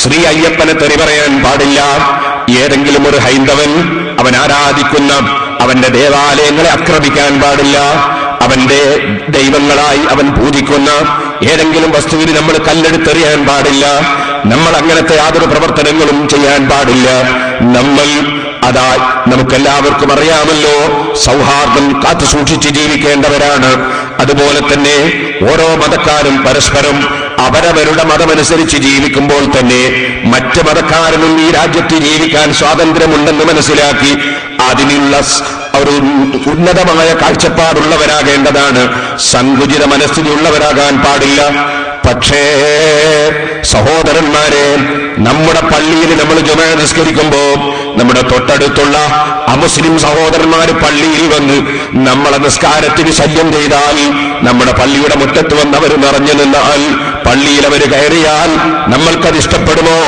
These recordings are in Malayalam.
ശ്രീ അയ്യപ്പനെ തെറി പറയാൻ പാടില്ല. ഏതെങ്കിലും ഒരു ഹൈന്ദവൻ അവൻ ആരാധിക്കുന്ന അവന്റെ ദേവാലയങ്ങളെ ആക്രമിക്കാൻ പാടില്ല. അവന്റെ ദൈവങ്ങളായി അവൻ പൂജിക്കുന്ന ഏതെങ്കിലും വസ്തുവിന് നമ്മൾ കല്ലെടുത്തെറിയാൻ പാടില്ല. നമ്മൾ അങ്ങനത്തെ യാതൊരു പ്രവർത്തനങ്ങളും ചെയ്യാൻ പാടില്ല. നമ്മൾ അതാ നമുക്കെല്ലാവർക്കും അറിയാമല്ലോ, സൗഹാർദ്ദം കാത്തു സൂക്ഷിച്ച് ജീവിക്കേണ്ടവരാണ്. അതുപോലെ തന്നെ ഓരോ മതക്കാരും പരസ്പരം അവരവരുടെ മതമനുസരിച്ച് ജീവിക്കുമ്പോൾ തന്നെ മറ്റ് മതക്കാരനും ഈ രാജ്യത്ത് ജീവിക്കാൻ സ്വാതന്ത്ര്യമുണ്ടെന്ന് മനസ്സിലാക്കി അതിനുള്ള ഒരു ഉന്നതമായ കാഴ്ചപ്പാടുള്ളവരാകേണ്ടതാണ്. സങ്കുചിത മനസ്ഥിതിയുള്ളവരാകാൻ പാടില്ല. പക്ഷേ സഹോദരന്മാരെ, നമ്മുടെ പള്ളിയിൽ നമ്മൾ ജുമുഅ നിസ്കരിക്കുമ്പോൾ നമ്മുടെ തൊട്ടടുത്തുള്ള അമുസ്ലിം സഹോദരന്മാര് പള്ളിയിൽ വന്ന് നമ്മളെ നിസ്കാരത്തിന് ശല്യം ചെയ്താൽ, നമ്മുടെ പള്ളിയുടെ മുറ്റത്ത് വന്ന് അവർ നിറഞ്ഞു നിന്നാൽ, പള്ളിയിൽ അവർ കയറിയാൽ നമ്മൾക്കത് ഇഷ്ടപ്പെടുമോ?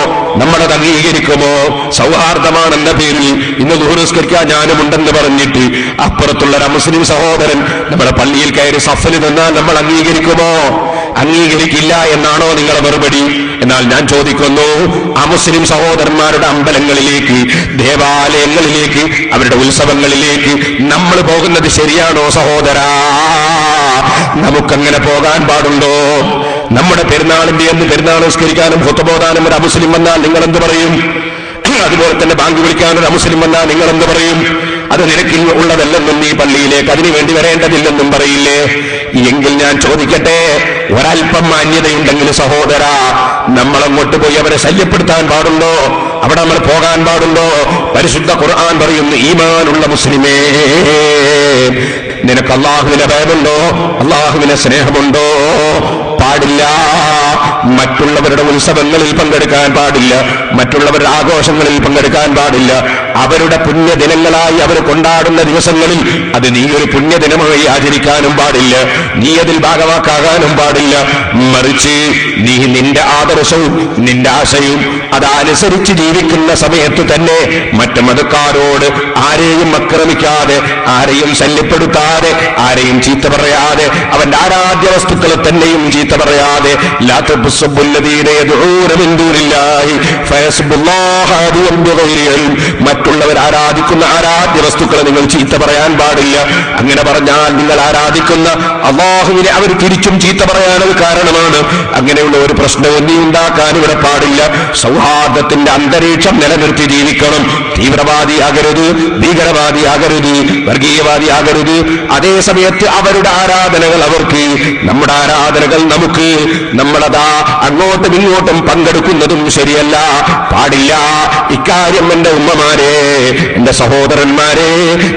നമ്മളത് അംഗീകരിക്കുമോ? സൗഹാർദ്ദമാണെന്ന പേരിൽ ഇന്ന് ദുഹർ നിസ്കരിക്കാൻ ഞാനുമുണ്ടെന്ന് പറഞ്ഞിട്ട് അപ്പുറത്തുള്ള ഒരു മുസ്ലിം സഹോദരൻ നമ്മുടെ പള്ളിയിൽ കയറി സഫിൽ നിന്നാൽ നമ്മൾ അംഗീകരിക്കുമോ? അംഗീകരിക്കില്ല എന്നാണോ നിങ്ങളുടെ മറുപടി? എന്നാൽ ഞാൻ ചോദിക്കുന്നു, അമുസ്ലിം സഹോദരന്മാരുടെ അമ്പലങ്ങളിലേക്ക്, ദേവാലയങ്ങളിലേക്ക്, അവരുടെ ഉത്സവങ്ങളിലേക്ക് നമ്മൾ പോകുന്നത് ശരിയാണോ സഹോദരാ? നമുക്കങ്ങനെ പോകാൻ പാടുണ്ടോ? നമ്മുടെ പെരുന്നാളിന്റെ എന്ന് പെരുന്നാൾ നിസ്കരിക്കാനും ഖുത്ബോദാനും ഒരു അമുസ്ലിം വന്നാൽ നിങ്ങൾ എന്ത് പറയും? അതുപോലെ തന്നെ ബാങ്ക് വിളിക്കാനൊരു അമുസ്ലിം വന്നാൽ നിങ്ങൾ എന്ത് പറയും? അത് നിനക്ക് ഉള്ളതല്ലെന്നും നീ പള്ളിയിലേക്ക് അതിനു വേണ്ടി വരേണ്ടതില്ലെന്നും പറയില്ലേ? എങ്കിൽ ഞാൻ ചോദിക്കട്ടെ, ഒരൽപ്പം മാന്യതയുണ്ടെങ്കിൽ സഹോദരാ, നമ്മളങ്ങോട്ട് പോയി അവരെ ശല്യപ്പെടുത്താൻ പാടുണ്ടോ? അവിടെ നമ്മൾ പോകാൻ പാടുണ്ടോ? പരിശുദ്ധ ഖുർആൻ പറയുന്നു, ഈമാനുള്ള മുസ്ലിമേ, നിനക്ക് അള്ളാഹുവിനെ ഭയമുണ്ടോ? അള്ളാഹുവിനെ സ്നേഹമുണ്ടോ? പാടില്ല. മറ്റുള്ളവരുടെ ഉത്സവങ്ങളിൽ പങ്കെടുക്കാൻ പാടില്ല. മറ്റുള്ളവരുടെ ആഘോഷങ്ങളിൽ പങ്കെടുക്കാൻ പാടില്ല. അവരുടെ പുണ്യദിനങ്ങളായി അവർ കൊണ്ടാടുന്ന ദിവസങ്ങളിൽ അത് നീ ഒരു പുണ്യദിനമായി ആചരിക്കാനും പാടില്ല. നീ അതിൽ ഭാഗവാക്കാകാനും പാടില്ല. മറിച്ച് നീ നിന്റെ ആദർശവും നിന്റെ ആശയവും അതനുസരിച്ച് ജീവിക്കുന്ന സമയത്ത് തന്നെ മറ്റു മതക്കാരോട് ആരെയും ആക്രമിക്കാതെ, ആരെയും ശല്യപ്പെടുത്താതെ, ആരെയും ചീത്ത പറയാതെ, അവന്റെ ആരാധ്യ വസ്തുക്കളെ തന്നെയും ചീത്ത പറയാതെ, മറ്റുള്ളവർ ആരാധിക്കുന്ന ആരാധ്യ വസ്തുക്കളെ നിങ്ങൾ ചീത്ത പറയാൻ പാടില്ല. അങ്ങനെ പറഞ്ഞാൽ നിങ്ങൾ ആരാധിക്കുന്ന അല്ലാഹുവിനെ അവർ തിരിച്ചും ചീത്ത പറയാനത് കാരണമാണ്. അങ്ങനെയുള്ള ഒരു പ്രശ്നവും നീ ഉണ്ടാക്കാൻ ഇവിടെ പാടില്ല. സൗഹാർദ്ദത്തിന്റെ അന്തരീക്ഷം നിലനിർത്തി ജീവിക്കണം. തീവ്രവാദിയാകരുത്, ഭീകരവാദിയാകരുത്, വർഗീയവാദിയാകരുത്. അതേ സമയത്ത് അവരുടെ ആരാധനകൾ അവർക്ക്, നമ്മുടെ ആരാധനകൾ നമുക്ക്, നമ്മളതാ അങ്ങോട്ടും ഇങ്ങോട്ടും പങ്കെടുക്കുന്നതും ശരിയല്ല, പാടില്ല. ഇക്കാര്യം എന്റെ ഉമ്മമാരെ, എന്റെ സഹോദരന്മാരെ,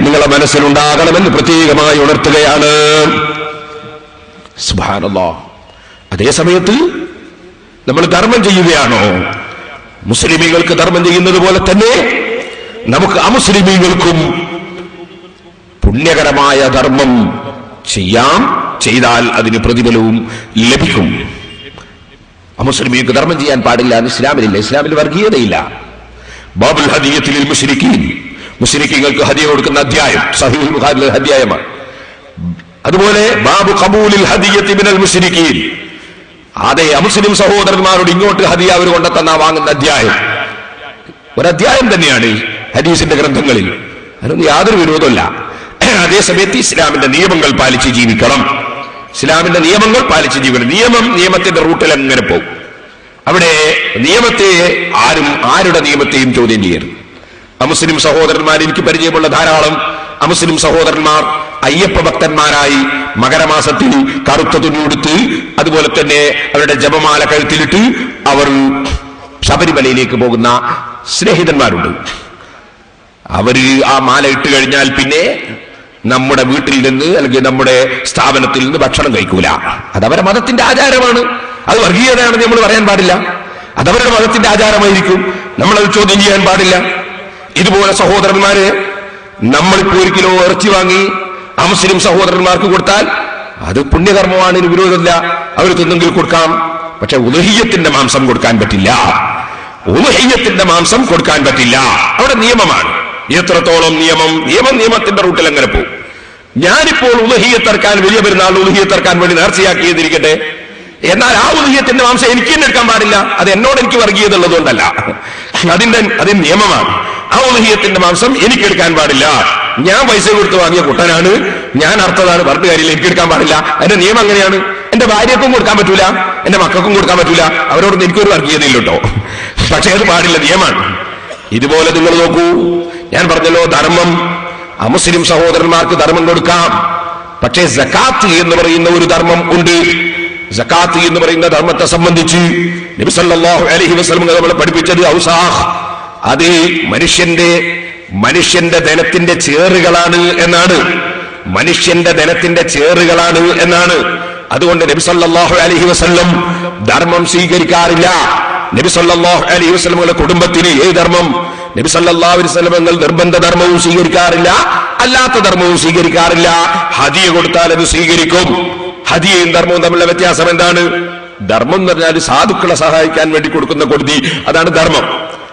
നിങ്ങളെ മനസ്സിലുണ്ടാകണമെന്ന് പ്രത്യേകമായി ഉണർത്തുകയാണ്. സുബ്ഹാനല്ലാഹ്. അതേ സമയത്ത് നമ്മൾ ധർമ്മം ചെയ്യുകയാണോ? മുസ്ലിമീങ്ങൾക്ക് ധർമ്മം ചെയ്യുന്നത് പോലെ തന്നെ നമുക്ക് അമുസ്ലിമീങ്ങൾക്കും പുണ്യകരമായ ധർമ്മം ചെയ്യാം. ചെയ്താൽ അതിന് പ്രതിഫലവും ലഭിക്കും. അമുസ്ലിമീങ്ങൾക്ക് ധർമ്മം ചെയ്യാൻ പാടില്ല എന്ന് ഇസ്ലാമിലില്ല. ഇസ്ലാമിൽ വർഗീയതയില്ല. ബാബുൽ ഹദിയത്തിൽ മുശ്രിക്കീൻ, മുശ്രിക്കീങ്ങൾക്ക് ഹദിയ കൊടുക്കുന്ന അധ്യായം സഹീഹുൽ ബുഖാരിയിലെ അധ്യായമാണ്. അതുപോലെ ബാബു ഖബൂലിൽ ഹദിയത്തി മിനൽ മുശ്രിക്കീൻ, അതേ അമുസ്ലിം സഹോദരന്മാരോട് ഇങ്ങോട്ട് ഹദിയ അവർ കൊണ്ടെത്തന്ന വാങ്ങുന്ന അധ്യായം ഒരധ്യായം തന്നെയാണ് ഹദീസിന്റെ ഗ്രന്ഥങ്ങളിൽ. അതിനൊന്നും യാതൊരു വിരോധമല്ല. അതേസമയത്ത് ഇസ്ലാമിന്റെ നിയമങ്ങൾ പാലിച്ച് ജീവിക്കണം. ഇസ്ലാമിന്റെ നിയമങ്ങൾ പാലിച്ച് ജീവിക്കണം. നിയമത്തിന്റെ റൂട്ടിൽ അങ്ങനെ പോകും. അവിടെ നിയമത്തെ ആരുടെ നിയമത്തെയും ചോദ്യം ചെയ്യരുത്. അമുസ്ലിം സഹോദരന്മാർ, എനിക്ക് പരിചയമുള്ള ധാരാളം അമുസ്ലിം സഹോദരന്മാർ അയ്യപ്പ ഭക്തന്മാരായി മകരമാസത്തിൽ കറുത്ത തുണിയെടുത്ത്, അതുപോലെ തന്നെ അവരുടെ ജപമാല കഴുത്തിലിട്ട് അവർ ശബരിമലയിലേക്ക് പോകുന്ന സ്നേഹിതന്മാരുണ്ട്. അവര് ആ മാല ഇട്ട് കഴിഞ്ഞാൽ പിന്നെ നമ്മുടെ വീട്ടിൽ നിന്ന് അല്ലെങ്കിൽ നമ്മുടെ സ്ഥാപനത്തിൽ നിന്ന് ഭക്ഷണം കഴിക്കൂല. അതവരുടെ മതത്തിന്റെ ആചാരമാണ്. അത് വർഗീയതയാണെന്ന് നമ്മൾ പറയാൻ പാടില്ല. അതവരുടെ മതത്തിന്റെ ആചാരമായിരിക്കും. നമ്മളത് ചോദ്യം ചെയ്യാൻ പാടില്ല. ഇതുപോലെ സഹോദരന്മാര്, നമ്മളിപ്പോ 1 കിലോ ഇറച്ചി വാങ്ങി അമുസ്ലിം സഹോദരന്മാർക്ക് കൊടുത്താൽ അത് പുണ്യകർമ്മമാണ്, ഇതിന് വിരോധമില്ല. അവർ തിന്നെങ്കിൽ കൊടുക്കാം. പക്ഷെ ഉളുഹിയ്യത്തിന്റെ മാംസം കൊടുക്കാൻ പറ്റില്ല. ഉളുഹിയ്യത്തിന്റെ മാംസം കൊടുക്കാൻ പറ്റില്ല. അവിടെ നിയമമാണ്. എത്രത്തോളം നിയമത്തിന്റെ റൂട്ടിൽ എങ്ങനെ പോകും. ഞാനിപ്പോൾ ഉളുഹിയ്യത്ത് ഇറക്കാൻ, വലിയ പെരുന്നാൾ ഉളുഹിയ്യത്ത് ഇറക്കാൻ വേണ്ടി നേർച്ചയാക്കിയതിരിക്കട്ടെ, എന്നാൽ ആ ഉദുഹിയത്തിന്റെ മാംസം എനിക്ക് തന്നെ എടുക്കാൻ പാടില്ല. അത് എന്നോട് എനിക്ക് വർഗീയത ഉള്ളതുകൊണ്ടല്ല, അതിന് നിയമമാണ്. ആ ഉദുഹിയത്തിന്റെ മാംസം എനിക്ക് എടുക്കാൻ പാടില്ല. ഞാൻ പൈസ കൊടുത്ത് വാങ്ങിയ കുട്ടനാണ്, ഞാൻ അർത്ഥതാണ്, പറഞ്ഞ കാര്യമില്ല, എനിക്ക് എടുക്കാൻ പാടില്ല. അതിന്റെ നിയമം അങ്ങനെയാണ്. എന്റെ ഭാര്യക്കും കൊടുക്കാൻ പറ്റൂല, എന്റെ മക്കൾക്കും കൊടുക്കാൻ പറ്റൂല. അവരോടൊന്നും എനിക്കൊരു വർഗീയതയില്ല കേട്ടോ. പക്ഷെ അത് പാടില്ല, നിയമമാണ്. ഇതുപോലെ നിങ്ങൾ നോക്കൂ, ഞാൻ പറഞ്ഞല്ലോ ധർമ്മം, അമുസ്ലിം സഹോദരന്മാർക്ക് ധർമ്മം കൊടുക്കാം. പക്ഷേ സകാത്ത് എന്ന് പറയുന്ന ഒരു ധർമ്മം ഉണ്ട്. സകാത്ത് എന്ന് പറയുന്ന ധർമ്മത്തെ സംബന്ധിച്ച് നബി സല്ലല്ലാഹു അലൈഹി വസല്ലം നമ്മളെ പഠിപ്പിച്ചത് ഔസാഖ്, അത് മനുഷ്യന്റെ ധനത്തിന്റെ ചേറുകളാണ് എന്നാണ്. മനുഷ്യന്റെ ധനത്തിന്റെ ചേറുകളാണ് എന്നാണ്. അതുകൊണ്ട് നബി സല്ലല്ലാഹു അലൈഹി വസല്ലം ധർമ്മം സ്വീകരിക്കാറില്ല. നബി സല്ലല്ലാഹു അലൈഹി വസല്ലമയുടെ കുടുംബത്തിന് ഏത് ധർമ്മം? നബി സല്ലല്ലാഹു അലൈഹി വസല്ലം നിർബന്ധ ധർമ്മവും സ്വീകരിക്കാറില്ല, അല്ലാത്ത ധർമ്മവും സ്വീകരിക്കാറില്ല. ഹദിയ കൊടുത്താൽ അത് സ്വീകരിക്കും. ഹദിയയും ധർമ്മവും തമ്മിലുള്ള വ്യത്യാസം എന്താണ്? ധർമ്മം എന്ന് പറഞ്ഞാൽ സാധുക്കളെ സഹായിക്കാൻ വേണ്ടി കൊടുക്കുന്ന കൊടുതി, അതാണ് ധർമ്മം.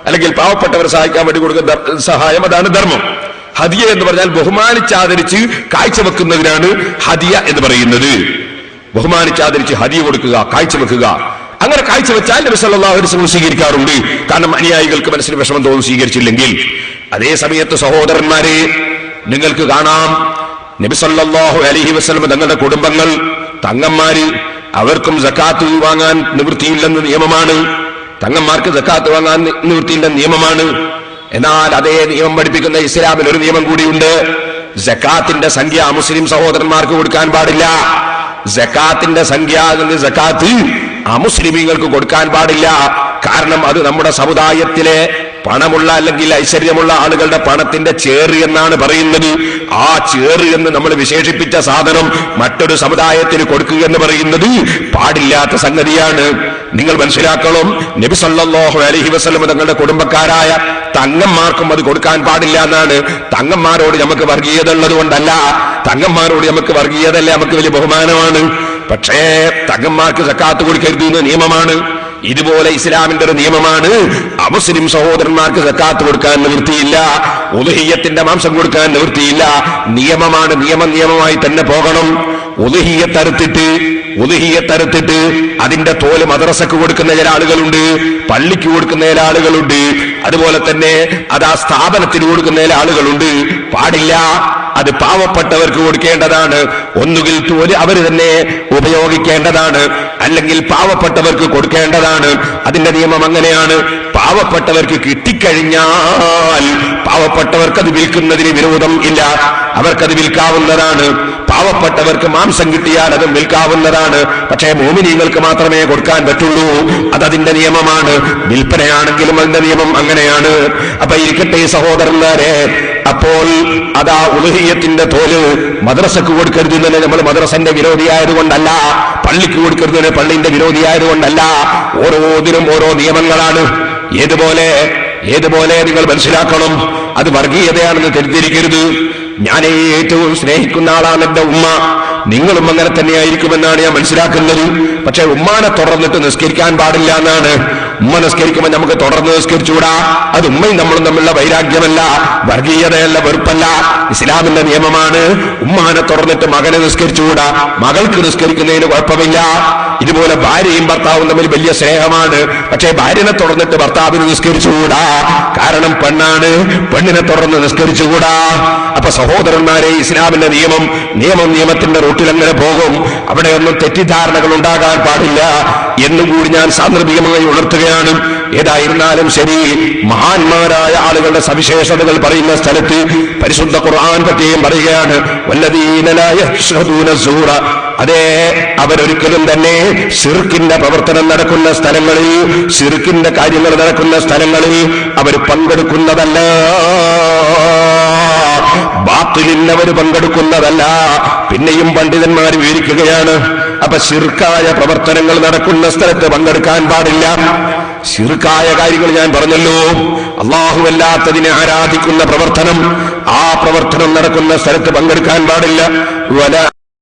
അല്ലെങ്കിൽ പാവപ്പെട്ടവരെ സഹായിക്കാൻ വേണ്ടി കൊടുക്കുന്ന സഹായം, അതാണ് ധർമ്മം. ഹദിയ എന്ന് പറഞ്ഞാൽ ബഹുമാനിച്ചാദരിച്ച് കാഴ്ചവെക്കുന്നതിനാണ് ഹദിയ എന്ന് പറയുന്നത്. ബഹുമാനിച്ചാദരിച്ച് ഹദിയ കൊടുക്കുക, കാഴ്ചവെക്കുക. അങ്ങനെ കാഴ്ചവെച്ചാൽ നബി സല്ലല്ലാഹു അലൈഹി വസല്ലം സ്വീകരിക്കാറുണ്ട്. കാരണം അനുയായികൾക്ക് മനസ്സിൽ വിഷമം തോന്നും സ്വീകരിച്ചില്ലെങ്കിൽ. അതേ സമയത്ത് സഹോദരന്മാരെ, നിങ്ങൾക്ക് കാണാം നബി സല്ലല്ലാഹു അലൈഹി വസല്ലം തങ്ങളുടെ കുടുംബങ്ങൾ, തങ്ങന്മാര്, അവർക്കും സകാത്ത് വാങ്ങാൻ നിവൃത്തിയില്ലെന്ന് നിയമമാണ്. തങ്ങന്മാർക്ക് സകാത്ത് വാങ്ങാൻ നിവൃത്തിയില്ലെന്ന നിയമമാണ്. എന്നാൽ അതേ നിയമം പഠിപ്പിക്കുന്ന ഇസ്ലാമിൽ ഒരു നിയമം കൂടിയുണ്ട്. സകാത്തിന്റെ സംഖ്യ മുസ്ലിം സഹോദരന്മാർക്ക് കൊടുക്കാൻ പാടില്ല. സകാത്തിന്റെ സംഖ്യ, സകാത്ത് അമുസ്ലിമീങ്ങൾക്ക് കൊടുക്കാൻ പാടില്ല. കാരണം അത് നമ്മുടെ സമുദായത്തിലെ പണമുള്ള അല്ലെങ്കിൽ ഐശ്വര്യമുള്ള ആളുകളുടെ പണത്തിന്റെ ചേറ് എന്നാണ് പറയുന്നത്. ആ ചേറ് എന്ന് നമ്മൾ വിശേഷിപ്പിച്ച സാധനം മറ്റൊരു സമുദായത്തിന് കൊടുക്കുക എന്ന് പറയുന്നത് പാടില്ലാത്ത സംഗതിയാണ്. നിങ്ങൾ മനസ്സിലാക്കണം, നബി സല്ലല്ലാഹു അലൈഹി വസല്ലം തങ്ങളുടെ കുടുംബക്കാരായ തങ്ങന്മാർക്കും അത് കൊടുക്കാൻ പാടില്ല എന്നാണ്. തങ്ങന്മാരോട് നമുക്ക് വർഗീയത ഉള്ളത് കൊണ്ടല്ല, തങ്ങന്മാരോട് നമുക്ക് വർഗീയതല്ല, നമുക്ക് വലിയ ബഹുമാനമാണ്. പക്ഷേ തങ്ങന്മാർക്ക് സക്കാത്ത് കൊടുക്കരുത് എന്ന് നിയമമാണ്. ഇതുപോലെ ഇസ്ലാമിന്റെ ഒരു നിയമമാണ്, അമുസ്ലിം സഹോദരന്മാർക്ക് സക്കാത്ത് കൊടുക്കാൻ നിവൃത്തിയില്ല, ഉദ്ഹിയ്യത്തിന്റെ മാംസം കൊടുക്കാൻ നിവൃത്തിയില്ല. നിയമമാണ്, നിയമമായി തന്നെ പോകണം. ഉദ്ഹിയ്യത്തറുത്തിട്ട് അതിന്റെ തോല് മദ്രസക്ക് കൊടുക്കുന്ന ചില ആളുകളുണ്ട്, പള്ളിക്ക് കൊടുക്കുന്ന ചില ആളുകളുണ്ട്, അതുപോലെ തന്നെ അത് ആ സ്ഥാപനത്തിന് കൊടുക്കുന്ന ചില ആളുകളുണ്ട്. പാടില്ല. അത് പാവപ്പെട്ടവർക്ക് കൊടുക്കേണ്ടതാണ്. ഒന്നുകിൽ തോല് അവർ തന്നെ ഉപയോഗിക്കേണ്ടതാണ്, അല്ലെങ്കിൽ പാവപ്പെട്ടവർക്ക് കൊടുക്കേണ്ടതാണ്. അതിന്റെ നിയമം അങ്ങനെയാണ്. പാവപ്പെട്ടവർക്ക് കിട്ടിക്കഴിഞ്ഞാൽ പാവപ്പെട്ടവർക്ക് അത് വിൽക്കുന്നതിന് വിരോധം ഇല്ല, അവർക്കത് വിൽക്കാവുന്നതാണ്. പാവപ്പെട്ടവർക്ക് മാംസം കിട്ടിയാൽ അതും വിൽക്കാവുന്നതാണ്. പക്ഷേ മോമിനീങ്ങൾക്ക് മാത്രമേ കൊടുക്കാൻ പറ്റുള്ളൂ. അതതിന്റെ നിയമമാണ്. വിൽപ്പനയാണെങ്കിലും അതിന്റെ നിയമം അങ്ങനെയാണ്. അപ്പൊ ഇരിക്കട്ടെ സഹോദരന്മാരെ, അപ്പോൾ അതാ ഉദ്ഹിയ്യത്തിന്റെ തോല് മദ്രസക്ക് കൊടുക്കരുതെന്ന് നമ്മൾ മദ്രസന്റെ വിരോധിയായതുകൊണ്ടല്ല, പള്ളിക്ക് കൊടുക്കരുതെന്ന് പള്ളിന്റെ വിരോധിയായതുകൊണ്ടല്ല. ഓരോന്നിനും ഓരോ നിയമങ്ങളാണ്. ഏതുപോലെ നിങ്ങൾ മനസ്സിലാക്കണം, അത് വർഗീയതയാണെന്ന് തെറ്റിദ്ധരിക്കരുത്. ഞാൻ ഏറ്റവും സ്നേഹിക്കുന്ന ആളാണ് എന്റെ ഉമ്മ. നിങ്ങളും അങ്ങനെ തന്നെയായിരിക്കുമെന്നാണ് ഞാൻ മനസ്സിലാക്കുന്നത്. പക്ഷെ ഉമ്മാനെ തുടർന്നിട്ട് നിസ്കരിക്കാൻ പാടില്ല എന്നാണ്. ഉമ്മ നിസ്കരിക്കുമ്പോൾ നമുക്ക് തുടർന്ന് നിസ്കരിച്ചുകൂടാ. അത് ഉമ്മയും നമ്മളും തമ്മിലുള്ള വൈരാഗ്യമല്ല, വർഗീയതയല്ല, വെറുപ്പല്ല, ഇസ്ലാമിന്റെ നിയമമാണ്. ഉമ്മാനെ തുടർന്നിട്ട് മകനെ നിസ്കരിച്ചുകൂടാ, മകൾക്ക് നിസ്കരിക്കുന്നതിന് കുഴപ്പമില്ല. ഇതുപോലെ ഭാര്യയും ഭർത്താവും തമ്മിൽ വലിയ സ്നേഹമാണ്. പക്ഷേ ഭാര്യനെ തുടർന്നിട്ട് ഭർത്താവിന് നിസ്കരിച്ചുകൂടാ, കാരണം പെണ്ണാണ്, പെണ്ണിനെ തുടർന്ന് നിസ്കരിച്ചുകൂടാ. അപ്പൊ സഹോദരന്മാരെ, ഇസ്ലാമിന്റെ നിയമത്തിന്റെ റൂട്ടിൽ അങ്ങനെ പോകും. അവിടെയൊന്നും തെറ്റിദ്ധാരണകൾ ഉണ്ടാകാൻ പാടില്ല എന്നുകൂടി ഞാൻ സാന്ദർഭികമായി ഉണർത്തുകയാണ്. ഏതായിരുന്നാലും ശരി, മഹാന്മാരായ ആളുകളുടെ സവിശേഷതകൾ പറയുന്ന സ്ഥലത്ത് പരിശുദ്ധ ഖുർആൻ പറ്റിയും പറയുകയാണ്, വല്ലദീന ലാ യശ്ഹദൂന സൂറ. അതേ, അവരൊരിക്കലും തന്നെ ശിർക്കിന്റെ പ്രവർത്തനം നടക്കുന്ന സ്ഥലങ്ങളിൽ, ശിർക്കിന്റെ കാര്യങ്ങൾ നടക്കുന്ന സ്ഥലങ്ങളിൽ അവർ പങ്കെടുക്കുന്നതല്ല, ബാത്തിലിൽ അവർ പങ്കെടുക്കുന്നതല്ല. പിന്നെയും പണ്ഡിതന്മാർ വിവരിക്കുകയാണ്, അപ്പൊ ശിർക്കായ പ്രവർത്തനങ്ങൾ നടക്കുന്ന സ്ഥലത്ത് പങ്കെടുക്കാൻ പാടില്ല. ശിർക്കായ കാര്യങ്ങൾ ഞാൻ പറഞ്ഞല്ലോ, അല്ലാഹുവല്ലാത്തതിനെ ആരാധിക്കുന്ന പ്രവർത്തനം, ആ പ്രവർത്തനം നടക്കുന്ന സ്ഥലത്ത് പങ്കെടുക്കാൻ പാടില്ല.